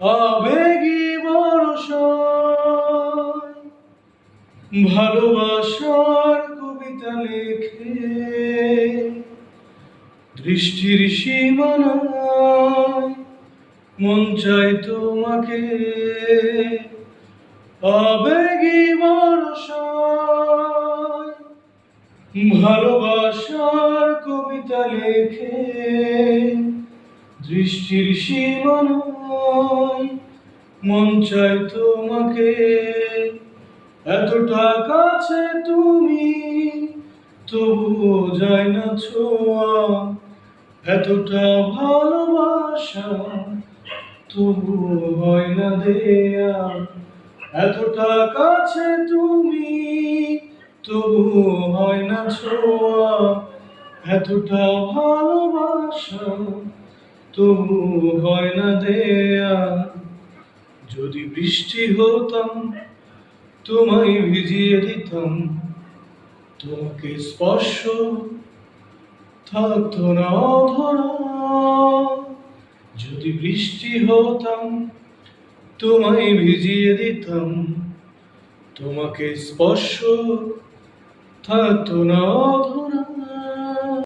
আবেগী বর্ষায় ভালোবাসার কবিতা লেখে দৃষ্টির সীমানায় মন চাই তোমাকে। আবেগী বর্ষায় ভালোবাসার কবিতা লেখে দৃষ্টির সীমানায় মন চাই তোমাকে। এতটা কাছে তুমি তবুও যায় না ছোঁয়া, এতটা ভালোবাসা তবুও হয় না দেয়া। এতটা কাছে তুমি তবুও হয় না ছোঁয়া, এতটা ভালোবাসা তবুও হয় না দেয়া। যদি বৃষ্টি হতাম তোমায় ভিজিয়ে দিতাম, তোমাকে স্পর্শ থাকতো না অধরা। যদি বৃষ্টি হতাম তোমায় ভিজিয়ে দিতাম, তোমাকে স্পর্শ থাকতো না অধরা।